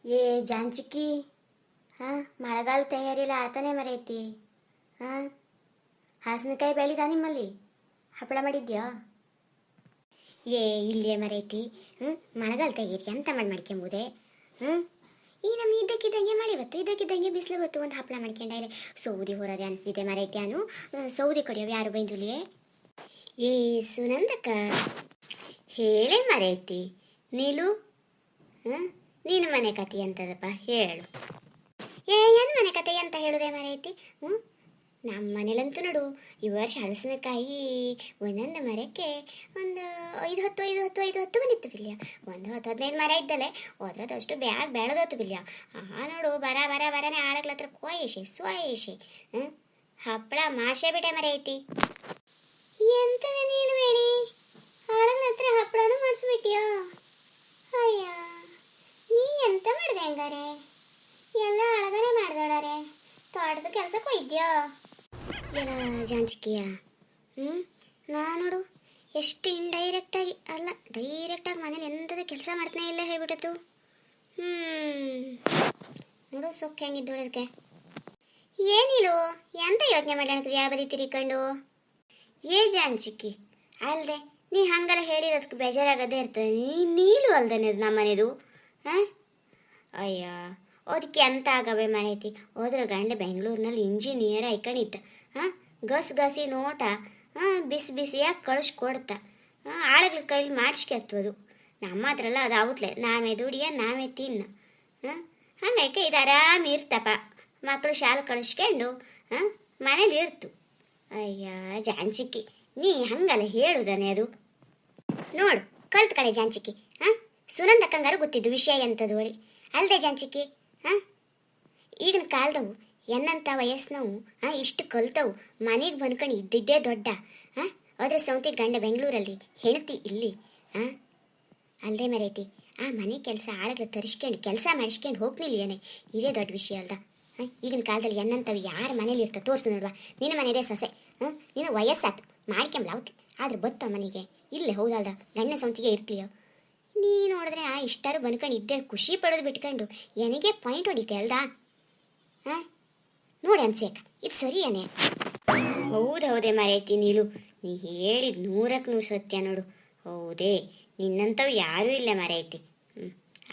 ಏ ಜಾಂಚಿಕ್ಕಿ, ಹಾಂ ಮಳೆಗಾಲ ತಯಾರಿಲ್ಲ ಆತನೇ ಮರೈತಿ. ಹಾಂ ಹಾಸನಕಾಯಿ ಬೆಳಿದ ನಿಮ್ಮಲ್ಲಿ ಹಪ್ಪಳ ಮಾಡಿದ್ಯಾ? ಏ ಇಲ್ಲೇ ಮರೈತಿ. ಮಳೆಗಾಲ ತಯಾರಿ ಅಂತ ಮಾಡ್ಕೊಂಬುದೆ. ಹ್ಞೂ ಈ ನಮ್ಮ ಇದ್ದಕ್ಕಿದ್ದಂಗೆ ಮಳೆ ಬತ್ತು, ಇದ್ದಕ್ಕಿದ್ದಂಗೆ ಬಿಸಿಲು ಬತ್ತು, ಒಂದು ಹಪ್ಪಳ ಮಾಡ್ಕೊಂಡಾರೆ. ಸೌದಿ ಹೊರದೆ ಅನಿಸ್ತಿದೆ ಮರೈತಿ. ನಾನು ಸೌದಿ ಕಡಿಯೋ ಯಾರು ಬೈದುಲಿಯೇ? ಏ ಸುನಂದಕ್ಕ ಹೇಳೇ ಮರೈತಿ ನೀಲು. ಹಾಂ ನೀನು ಮನೆ ಕತೆ ಅಂತದಪ್ಪ ಹೇಳು. ಏನು ಮನೆ ಕತೆ ಅಂತ ಹೇಳೋದೆ ಮರೈತಿ? ನಮ್ಮ ಮನೇಲಂತೂ ನೋಡು, ಈ ವರ್ಷ ಹಲಸಿನಕಾಯಿ ಒಂದೊಂದು ಮರಕ್ಕೆ ಒಂದು 5 10 ಬಂದಿತ್ತು ಬಿಲ್ಯ. ಒಂದು 10 15 ಮರ ಇದ್ದಲೆ ಅದ್ರದ್ದು ಅಷ್ಟು ಬ್ಯಾಗ್ ಬೆಳೆದೋತು ಬಿಲ್ಯ. ನೋಡು ಬರನೇ ಆಳಗ್ಲ ಹತ್ರ ಸ್ವಾಯಿಸಿ ಹಪ್ಪಳ ಮಾಡ್ಸೇ ಬಿಟ್ಟೆ ಮರೈತಿ. ಎಂತದ ನೀನು ಬೇಡಿ ಆಳಗ್ಲ ಹತ್ರ ಹಪ್ಪಳನೂ ಮಾಡಿಸ್ಬಿಟ್ಯಾ? ಅಯ್ಯ ನೀ ಎಂತ ಮಾಡಿದೆ ಹಂಗಾರೆ? ಎಲ್ಲ ಅಳಗನೆ ಮಾಡ್ದೋಳಾರೆ, ತೋಟದ ಕೆಲಸಕ್ಕೆ ಹೋಯ್ದ್ಯಾ? ಎಲ್ಲ ಜಾಂಚಿಕಿಯ ನಾ ನೋಡು ಎಷ್ಟು ಇಂಡೈರೆಕ್ಟಾಗಿ ಅಲ್ಲ ಡೈರೆಕ್ಟಾಗಿ ಮನೇಲಿ ಎಂಥದ್ದು ಕೆಲಸ ಮಾಡ್ತಾನೆ ಇಲ್ಲ ಹೇಳ್ಬಿಟ್ಟತು. ನೋಡು ಸೊಕ್ಕ ಹೆಂಗಿದ್ದೋಳು ಅದಕ್ಕೆ. ಏನಿಲ್ಲ ಎಂತ ಯೋಚನೆ ಮಾಡ್ಲಿಕ್ಕೆ ಯಾವ ಬರೀ ತಿರ್ಕೊಂಡು? ಏ ಜಾಂಚಿಕ್ಕಿ ಅಲ್ದೆ ನೀ ಹಂಗೆಲ್ಲ ಹೇಳಿರೋದಕ್ಕೆ ಬೇಜಾರಾಗದೇ ಇರ್ತದೆ. ನೀಲು ಅಲ್ದೇನೆ ನಮ್ಮ ಮನೆದು. ಹಾಂ ಅಯ್ಯ ಅದಕ್ಕೆ ಎಂತ ಆಗವೆ ಮರೈತಿ. ಹೋದ್ರ ಗಂಡ ಬೆಂಗಳೂರಿನಲ್ಲಿ ಇಂಜಿನಿಯರ್ ಐಕಣಿತ್ತ. ಗಸಿ ನೋಟ ಬಿಸಿಯಾಗಿ ಕಳಿಸ್ಕೊಡ್ತಾ. ಆಳುಗಳ ಕೈಲಿ ಮಾಡಿಸ್ಕೆತ್ತೋದು. ನಮ್ಮ ಹತ್ರ ಎಲ್ಲ ಅದು ಅವತ್ಲೆ ನಾವೇ ದುಡಿಯ ನಾವೇ ತಿನ್ನ. ಹಂಗೈಕೆ ಇದು ಆರಾಮ ಇರ್ತಪ್ಪ. ಮಕ್ಕಳು ಶಾಲೆ ಕಳಿಸ್ಕೊಂಡು ಮನೇಲಿ ಇರ್ತು. ಅಯ್ಯ ಜಾಂಚಿಕ್ಕಿ ನೀ ಹಂಗಲ್ಲ ಹೇಳುದಾನೆ ಅದು. ನೋಡು ಕಲ್ತ್ ಕಡೆ ಜಾಂಚಿಕ್ಕಿ. ಸುನಂದಕ್ಕಂಗಾರು ಗೊತ್ತಿದ್ದು ವಿಷಯ ಎಂಥದ್ದು ಒಳಿ ಅಲ್ದೆ ಜಾಂಚಿಕ್ಕಿ. ಈಗಿನ ಕಾಲದವು ಎನ್ನಂಥ ವಯಸ್ಸಿನವು ಇಷ್ಟು ಕಲ್ತವು ಮನೆಗೆ ಬಂದ್ಕೊಂಡು ಇದ್ದಿದ್ದೇ ದೊಡ್ಡ. ಅದ್ರ ಸೌತಿ ಗಂಡ ಬೆಂಗಳೂರಲ್ಲಿ ಹೆಣ್ತಿ ಇಲ್ಲಿ. ಅಲ್ಲದೆ ಮರೈತಿ ಆ ಮನೆ ಕೆಲಸ ಆಳುಗಳು ತರಿಸ್ಕೊಂಡು ಕೆಲಸ ಮಾಡಿಸ್ಕೊಂಡು ಹೋಗ್ನಿಲ್ಲೇನೆ ಇದೇ ದೊಡ್ಡ ವಿಷಯ ಅಲ್ದ. ಈಗಿನ ಕಾಲದಲ್ಲಿ ಎನ್ನಂಥವು ಯಾರ ಮನೇಲಿ ಇರ್ತ ತೋರಿಸು ನೋಡುವ. ನಿನ್ನ ಮನೆಯದೇ ಸೊಸೆ. ನಿನ್ನ ವಯಸ್ಸಾತು ಮಾಡ್ಕೊಂಬ್ಲಾವತ್ತು ಆದ್ರೆ ಬತ್ತ ಮನೆಗೆ ಇಲ್ಲೇ ಹೌದಲ್ದ ಗಂಡ ಸೌತಿಗೆ ಇರ್ತೀಯ. ನೀ ನೋಡಿದ್ರೆ ಇಷ್ಟಾರು ಬಂದ್ಕೊಂಡು ಇದ್ದೇ ಖುಷಿ ಪಡೋದು ಬಿಟ್ಕೊಂಡು ನನಗೆ ಪಾಯಿಂಟ್ ಹೊಡಿತೆ ಅಲ್ದಾ? ನೋಡಿ ಅನ್ಸೇಕ ಇದು ಸರಿಯೇನೆ? ಹೌದೇ ಮರೈತಿ ನೀಲು, ನೀ ಹೇಳಿದ 100ಕ್ಕೆ 100 ಸತ್ಯ ನೋಡು. ಹೌದೇ ನಿನ್ನಂಥವು ಯಾರೂ ಇಲ್ಲ ಮರೈತಿ.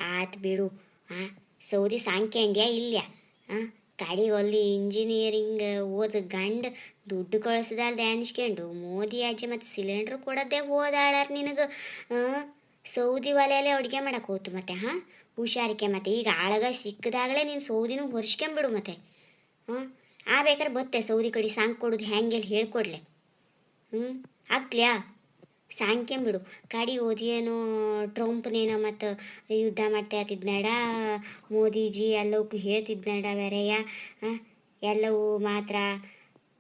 ಆತು ಬಿಡು. ಸೌದಿ ಸಾಂಕ್ಯಂಡ್ಯ ಇಲ್ಲ. ಕಡಿಗೊಲ್ಲಿ ಇಂಜಿನಿಯರಿಂಗ್ ಓದ ಗಂಡ ದುಡ್ಡು ಕಳಿಸ್ದಲ್ದೆ ಅನ್ಸ್ಕೊಂಡು ಮೋದಿ ಅಜ್ಜಿ ಮತ್ತು ಸಿಲಿಂಡ್ರ್ ಕೊಡೋದೇ ಹೋದಾಳಾರ ನಿನಗೆ. ಸೌದಿ ಒಲೆಯಲ್ಲೇ ಅಡುಗೆ ಮಾಡಕ್ಕೆ ಹೋತು ಮತ್ತೆ. ಹುಷಾರಿಕೆ ಮತ್ತೆ ಈಗ ಆಳಗ ಸಿಕ್ಕದಾಗಲೇ ನೀನು ಸೌದಿನೂ ಹೊರಿಸ್ಕೊಂಬಿಡು ಮತ್ತೆ. ಬೇಕಾದ್ರೆ ಬತ್ತೆ ಸೌದಿ ಕಡೆ ಸಾಂಗ್ ಕೊಡೋದು ಹೆಂಗೆಲ್ಲ ಹೇಳ್ಕೊಡ್ಲೆ. ಆಗ್ತ್ಲ್ಯಾ ಸಾಂಕ್ಯಂಬಿಡು. ಕಡಿ ಓದಿಯೇನೋ ಟ್ರಂಪ್ನೇನೋ ಮತ್ತು ಯುದ್ಧ ಮಾಡ್ತಾ ಇರ್ತಿದ್ನಾಡ ಮೋದಿಜಿ ಎಲ್ಲವಕ್ಕೂ ಹೇಳ್ತಿದ್ನಾಡ ಬೇರೆಯ. ಎಲ್ಲವೂ ಮಾತ್ರ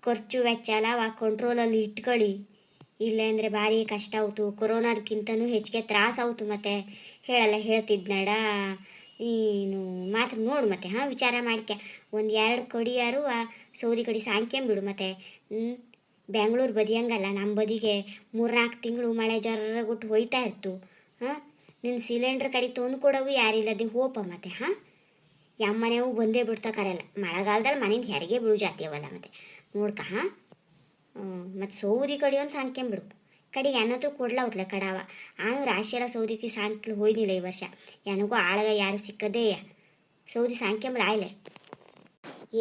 ಖರ್ಚು ವೆಚ್ಚ ಅಲ್ಲ ಕಂಟ್ರೋಲಲ್ಲಿ ಇಟ್ಕೊಳ್ಳಿ, ಇಲ್ಲಾಂದರೆ ಭಾರಿ ಕಷ್ಟ ಆಯ್ತು, ಕೊರೋನಾದಕ್ಕಿಂತನೂ ಹೆಚ್ಚಿಗೆ ತ್ರಾಸ ಆಯ್ತು ಮತ್ತೆ ಹೇಳಲ್ಲ ಹೇಳ್ತಿದ್ನಾಡ. ನೀನು ಮಾತ್ರ ನೋಡು ಮತ್ತೆ ವಿಚಾರ ಮಾಡ್ಕೆ. 1-2 ಕಡಿಯಾರು ಸೌದಿ ಕಡೆ ಸಾಂಕ್ಯಂಬಿಡು ಮತ್ತೆ. ಬೆಂಗಳೂರು ಬದಿ ಹಂಗಲ್ಲ, ನಮ್ಮ ಬದಿಗೆ 3-4 ತಿಂಗಳು ಮಳೆ ಜರ್ರಗುಟ್ಟು ಹೋಯ್ತಾ ಇರ್ತು. ನಿನ್ನ ಸಿಲಿಂಡ್ರ್ ಕಡೆ ತಂದು ಕೊಡವು ಯಾರಿಲ್ಲದೆ ಹೋಪ ಮತ್ತೆ. ಯಮ್ಮನೆವು ಬಂದೇ ಬಿಡ್ತಾ ಕರೆಯಲ್ಲ ಮಳೆಗಾಲದಲ್ಲಿ ಮನೆಯಿಂದ ಹೆರಿಗೆ ಬಿಡು ಜಾತಿ ಅವಲ್ಲ ಮತ್ತೆ ನೋಡ್ಕ. ಮತ್ತು ಸೌದಿ ಕಡೆ ಒಂದು ಸಾಂಕ್ಯಂಬಿಡು. ಕಡೆಗೆ ಏನತ್ರ ಕೊಡ್ಲಾವತ್ಲೆ ಕಡಾವ. ರಾಶಿಯೆಲ್ಲ ಸೌದಿಗೆ ಸಾಂಕ್ಲು ಹೋಯ್ದಿಲ್ಲ ಈ ವರ್ಷ. ನನಗೂ ಆಳಗ ಯಾರು ಸಿಕ್ಕದೇ ಸೌದಿ ಸಾಂಕ್ಯಂಬಳ ಆಯ್ಲೆ.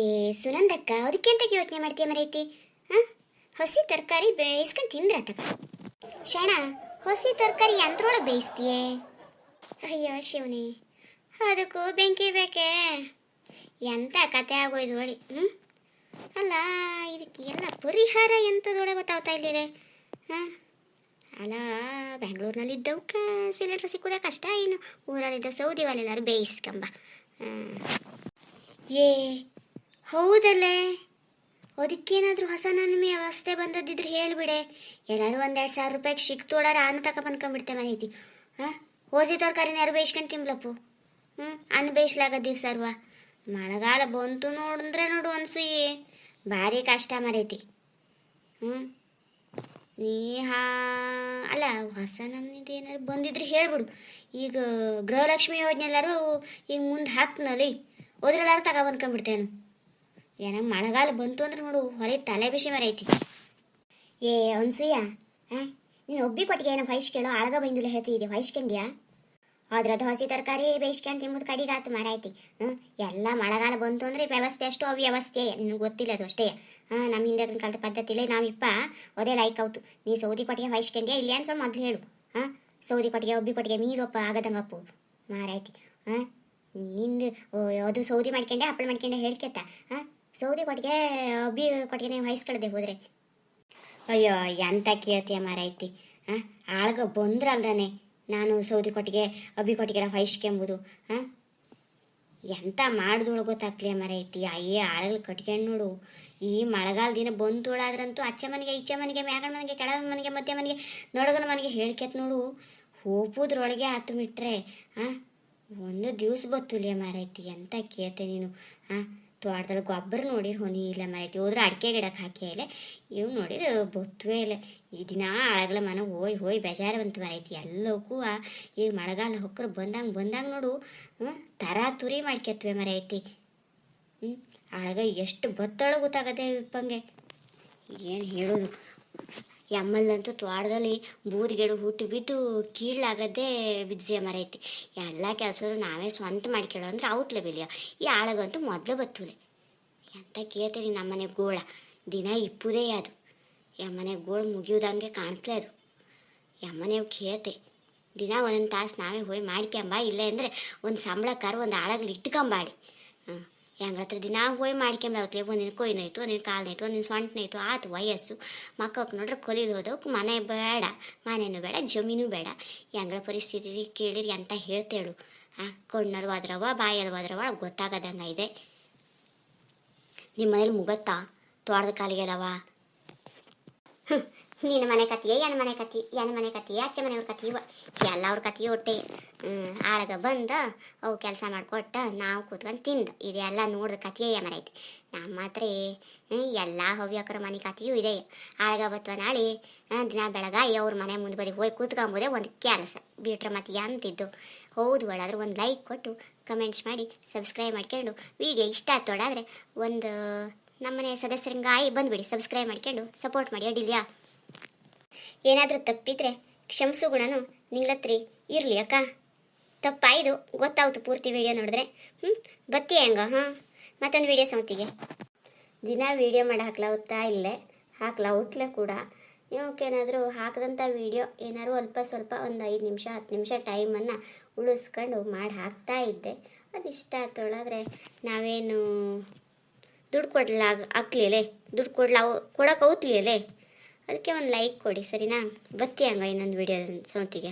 ಏ ಸುನಂದಕ್ಕ ಅದಕ್ಕೆ ಎಂತಕ್ಕೆ ಯೋಚನೆ ಮಾಡ್ತೀಯ ಮರೈತಿ? ಹಸಿ ತರಕಾರಿ ಬೇಯಿಸ್ಕೊಂಡು ತಿಂದ್ರತ್ತಪ್ಪ. ಶಣ ಹಸಿ ತರಕಾರಿ ಯಂತ್ರೊಳಗೆ ಬೇಯಿಸ್ತೀಯೇ? ಅಯ್ಯೋ ಶಿವನೇ, ಅದಕ್ಕೂ ಬೆಂಕಿ ಬೇಕೇ? ಎಂಥ ಕತೆ ಆಗೋಯ್ದು ನೋಡಿ. ಅಲ್ಲ ಇದಕ್ಕೆ ಎಲ್ಲ ಪರಿಹಾರ ಎಂಥದೊಳಗೆ ಗೊತ್ತಾಗ್ತಾ ಇಲ್ಲಿದೆ. ಅಲ್ಲ ಬೆಂಗಳೂರಿನಲ್ಲಿ ಇದ್ದವಕ್ಕೆ ಸಿಲಿಂಡ್ರ್ ಸಿಕ್ಕುದೇ ಕಷ್ಟ, ಇನ್ನು ಊರಲ್ಲಿದ್ದ ಸೌದಿ ಒಲೆಲ್ಲಾರು ಬೇಯಿಸ್ಕೊಂಬ. ಏ ಹೌದಲ್ಲೇ, ಅದಕ್ಕೇನಾದರೂ ಹೊಸ ನನ್ನ ವ್ಯವಸ್ಥೆ ಬಂದದ್ದಿದ್ರೆ ಹೇಳಿಬಿಡೆ. ಎಲ್ಲರೂ 1-2 ಸಾವಿರ ರೂಪಾಯಿಗೆ ಸಿಕ್ತೋಳಾರ ಅನ್ನ ತಕ ಬಂದ್ಕೊಂಡ್ಬಿಡ್ತೆ ಮನೈತಿ. ಹೋಸಿ ತರಕಾರಿನ ಯಾರು ಬೇಯಿಸ್ಕೊಂಡು ತಿನ್ಲಪ್ಪು. ಅನ್ನ ಬೇಯಿಸ್ಲಾಗ ದಿವ್ಸ ಅಲ್ವಾ. ಮಳೆಗಾಲ ಬಂತು ನೋಡಿದ್ರೆ ನೋಡು ಅನ್ಸುಯಿ ಭಾರಿ ಕಷ್ಟ ಮರೈತಿ. ನೀ ಅಲ್ಲ ಹೊಸ ನಮ್ನಿದು ಏನಾದ್ರು ಬಂದಿದ್ರೆ ಹೇಳ್ಬಿಡು. ಈಗ ಗೃಹಲಕ್ಷ್ಮಿ ಯೋಜನೆ ಎಲ್ಲರೂ ಈಗ ಮುಂದೆ ಹಾಕ್ನಲ್ಲಿ ಹೋದ್ರೆಲ್ಲಾರು ತಗೊಬಂದ್ಕೊಂಡ್ಬಿಡ್ತೇನು. ಏನೋ ಮಳೆಗಾಲ ಬಂತು ಅಂದ್ರೆ ನೋಡು ಹೊಳೆ ತಲೆ ಬಿಸಿ ಮರೈತಿ. ಏ ಅನ್ಸೂಯ, ಹಾಂ ನೀನು ಒಬ್ಬಿ ಕೊಟ್ಟಿಗೆ ಏನೋ ಹೊಯ್ಸ್ಕೇಳೋ ಆಳಗ ಬೈಂದುಲ್ಲ ಹೇಳ್ತಿದ್ದೆ, ಹೊಯ್ಸ್ಕೊಂಡ್ಯಾ? ಆದ್ರೆ ಅದು ಹಸಿ ತರಕಾರಿ ಬೇಯಿಸ್ಕೊಂಡು ತಿಂಬುದು ಕಡಿಗಾತು ಮಾರಾಯ್ತಿ. ಎಲ್ಲ ಮಳೆಗಾಲ ಬಂತು ಅಂದರೆ ವ್ಯವಸ್ಥೆ ಅಷ್ಟು ಅವ್ಯವಸ್ಥೆ, ನಿನಗೆ ಗೊತ್ತಿಲ್ಲ ಅದು ಅಷ್ಟೇ. ನಮ್ಮ ಹಿಂದೆ ಕಲಿತ ಪದ್ಧತಿಲೇ ನಾವಿಪ್ಪ ಅದೇ ಲೈಕ್ ಆಯ್ತು. ನೀ ಸೌದಿ ಕೊಟ್ಟಿಗೆ ಹೊಯ್ಸ್ಕೊಂಡ್ಯಾ ಇಲ್ಲಿ ಅನ್ಸೋ ಮೊದಲು ಹೇಳು. ಸೌದಿ ಕೊಟ್ಟಿಗೆ ಒಬ್ಬಿ ಕೊಟ್ಟಿಗೆ ಮೀರೊಪ್ಪ ಆಗದಂಗಪ್ಪು ಮಾರಾಯ್ತಿ. ನಿಂದು ಅದು ಸೌದಿ ಮಾಡ್ಕೊಂಡೆ ಹಪ್ಪಳ ಮಾಡ್ಕೊಂಡೆ ಹೇಳ್ಕೆತ್ತ. ಸೌದಿ ಕೊಟ್ಟಿಗೆ ಒಬ್ಬಿ ಕೊಟ್ಟಿಗೆ ನೀವು ಹೊಯ್ಸ್ಕೊಳ್ದೆ ಹೋದರೆ ಅಯ್ಯೋ ಎಂತ ಕೇಳ್ತೀಯ ಮಾರಾಯ್ತಿ. ಆಳ್ಗ ಬಂದ್ರಲ್ದಾನೆ ನಾನು ಸೌದಿ ಕೊಟ್ಟಿಗೆ ಅಬ್ಬಿ ಕೊಟ್ಟಿಗೆಲ್ಲ ಹೊಯ್ಸ್ಕೊಂಬುದು. ಎಂತ ಮಾಡಿದೋಳು ಗೊತ್ತಾಗ್ಲಿಯ ಮರೈತಿ. ಅಯ್ಯೇ ಆಳುಗಳು ಕಟ್ಕೊಂಡು ನೋಡು, ಈ ಮಳೆಗಾಲ ದಿನ ಬಂತೋಳಾದ್ರಂತೂ ಅಚ್ಚ ಮನೆಗೆ ಇಚ್ಚ ಮನೆಗೆ ಮ್ಯಾಗಣ ಮನೆಗೆ ಕೆಳಗನ ಮನೆಗೆ ಮಧ್ಯ ಮನೆಗೆ ನೊಡಗನ ಮನೆಗೆ ಹೇಳ್ಕೆತ್ ನೋಡು, ಹೋಪುದ್ರೊಳಗೆ ಹತ್ತು ಮಿಟ್ರೆ ಒಂದು ದಿವ್ಸ ಬತ್ತುಲಿಯ ಮಾರೈತಿ. ಎಂತ ಕೇಳ್ತೆ ನೀನು. ತೋಟದಲ್ಲಿ ಗೊಬ್ಬರ ನೋಡಿರಿ ಹೊನಿ ಇಲ್ಲ ಮಾರೈತಿ. ಹೋದ್ರೆ ಅಡಿಕೆ ಗಿಡಕ್ಕೆ ಹಾಕಿ ಇಲ್ಲ, ಇವು ನೋಡಿರಿ ಬತ್ತುವೇ ಇಲ್ಲ. ಈ ದಿನ ಆಳಗಳ ಮನೆ ಹೋಯ್ ಬೇಜಾರು ಬಂತು ಮಾರೈತಿ. ಎಲ್ಲಕ್ಕೂ ಈಗ ಮಳೆಗಾಲ ಹೊಕ್ಕರು ಬಂದಂಗೆ ನೋಡು ತರ ತುರಿ ಮಾಡ್ಕೆತ್ವೆ ಮಾರೈತಿ. ಆಳಗ ಎಷ್ಟು ಬತ್ತಳ ಗೊತ್ತಾಗದೆ ಇಪ್ಪಂಗೆ ಏನು ಹೇಳೋದು. ಎಮ್ಮಲ್ಲಂತೂ ತೋಟದಲ್ಲಿ ಬೂದಿಗೆಡು ಹುಟ್ಟು ಬಿದ್ದು ಕೀಳಾಗದೆ ಬಿದ್ದಿಯ ಮರೈತಿ. ಎಲ್ಲ ಕೆಲಸ ನಾವೇ ಸ್ವಂತ ಮಾಡ್ಕೊಳ್ಳೋ ಅಂದ್ರೆ ಅವತ್ಲೆ ಬೆಲೆಯ. ಈ ಆಳಗಂತೂ ಮೊದಲು ಬತ್ತುಲೆ. ಎಂತ ಕೇಳ್ತೀನಿ. ನಮ್ಮನೆ ಗೋಳ ದಿನ ಇಪ್ಪುದೇ ಅದು. ಎಮ್ಮನೆ ಗೋಳು ಮುಗಿಯೋದಂಗೆ ಕಾಣ್ತಲೇ ಅದು. ಎಮ್ಮನೆ ಕೇಳ್ತೆ ದಿನ ಒಂದೊಂದು ತಾಸು ನಾವೇ ಹೋಗಿ ಮಾಡ್ಕೊಂಬ, ಇಲ್ಲ ಅಂದರೆ ಒಂದು ಸಂಬಳಕ್ಕಾರ ಒಂದು ಆಳಗಳು ಇಟ್ಕೊಂಬಾಡಿ. ಹೆಂಗಳ ಹತ್ರ ದಿನ ಹೋಗಿ ಮಾಡ್ಕೊಂಬಾವತ್ಲೆ. ಒಂದಿನ ಕೊಯ್ನೈತು, ಒಂದಿನ ಕಾಲ್ನೈತು, ಒಂದಿನ ಸೊಂಟನೈತು ಆತು ವಯಸ್ಸು. ಮಕ್ಕൾക്ക് ನೋಡ್ರೆ ಕೊಲಿದು ಹೋದವು ಮನೆ ಬೇಡ, ಮನೆಯೂ ಬೇಡ, ಜಮೀನು ಬೇಡ. ಹೆಂಗಳ ಪರಿಸ್ಥಿತಿ ಕೇಳಿರಿ ಅಂತ ಹೇಳ್ತೇಳು. ಕಣ್ಣಲ್ಲಿ ಹೋದ್ರವ ಬಾಯಲ್ಲಿ ಹೋದ್ರವ ಗೊತ್ತಾಗದಂಗೆ ಇದೆ. ನಿಮ್ಮ ಮನೇಲಿ ಮುಗತ್ತಾ ತೋಟದ ಕಾಲಿಗೆಲ್ಲವ? ನಿನ್ನ ಮನೆ ಕತಿಯೇ ಎಣ್ಣ ಮನೆ ಕತಿಯೇ ಅಚ್ಚ ಮನೆಯವ್ರ ಕತಿಯವ ಎಲ್ಲ ಅವ್ರ ಕತಿಯೋ ಒಟ್ಟೆ. ಆಳಗ ಬಂದ ಅವು ಕೆಲಸ ಮಾಡಿಕೊಟ್ಟ ನಾವು ಕೂತ್ಕೊಂಡು ತಿಂದು ಇದೆಲ್ಲ ನೋಡ್ದ ಕತಿಯೇ ಮರೈತಿ. ನಮ್ಮ ಹತ್ರ ಎಲ್ಲ ಹವ್ಯಕರ ಮನೆ ಕತಿಯೂ ಇದೆ. ಆಳಗ ಬತ್ವ ನಾಳೆ ದಿನ ಬೆಳಗಾಯಿ ಅವ್ರ ಮನೆ ಮುಂದೆ ಬದಿ ಹೋಗಿ ಕೂತ್ಕೊಂಬೋದೇ ಒಂದು ಕೆಲಸ ಬಿಟ್ರೆ ಮತ್ತೆ ಅಂತಿದ್ದು. ಹೌದು ಒಳಾದ್ರೆ ಒಂದು ಲೈಕ್ ಕೊಟ್ಟು ಕಮೆಂಟ್ಸ್ ಮಾಡಿ ಸಬ್ಸ್ಕ್ರೈಬ್ ಮಾಡ್ಕೊಂಡು ವಿಡಿಯೋ ಇಷ್ಟ ಆತೋಡಾದರೆ ಒಂದು ನಮ್ಮನೆ ಸದಸ್ಯರಂಗಾಯಿ ಬಂದುಬಿಡಿ, ಸಬ್ಸ್ಕ್ರೈಬ್ ಮಾಡ್ಕೊಂಡು ಸಪೋರ್ಟ್ ಮಾಡಿ ಅಡ್ಡಿಲ್ಯಾ. ಏನಾದರೂ ತಪ್ಪಿದ್ರೆ ಕ್ಷಮಿಸು ಗುಣನು ನಿಂಗ್ಲತ್ರಿ ಇರಲಿ ಅಕ್ಕ. ತಪ್ಪಾಯ್ದು ಗೊತ್ತಾಯ್ತು ಪೂರ್ತಿ ವಿಡಿಯೋ ನೋಡಿದ್ರೆ. ಬತ್ತಿ ಹೆಂಗ ಮತ್ತೊಂದು ವಿಡಿಯೋ ಸೌತಿಗೆ ದಿನ ವಿಡಿಯೋ ಮಾಡಿ ಹಾಕ್ಲಾವುತ್ತಾ ಇಲ್ಲೇ ಹಾಕ್ಲಾವುತ್ಲೆ ಕೂಡ. ಇವಕ್ಕೇನಾದರೂ ಹಾಕಿದಂಥ ವಿಡಿಯೋ ಏನಾದ್ರು ಅಲ್ಪ ಸ್ವಲ್ಪ ಒಂದು 5 ನಿಮಿಷ 10 ನಿಮಿಷ ಟೈಮನ್ನು ಉಳಿಸ್ಕೊಂಡು ಮಾಡಿ ಹಾಕ್ತಾ ಇದ್ದೆ. ಅದಿಷ್ಟ ಆತೊಳಾದರೆ ನಾವೇನು ದುಡ್ಡು ಹಾಕ್ಲಿಯಲ್ಲೇ ದುಡ್ಡು ಕೊಡೋಕೆ ಔತ್ಲಿಯಲ್ಲೇ. ಅದಕ್ಕೆ ಒಂದು ಲೈಕ್ ಕೊಡಿ ಸರಿನಾ. ಬತ್ತಿ ಹಂಗ ಇನ್ನೊಂದು ವಿಡಿಯೋ ಸೌತಿಗೆ.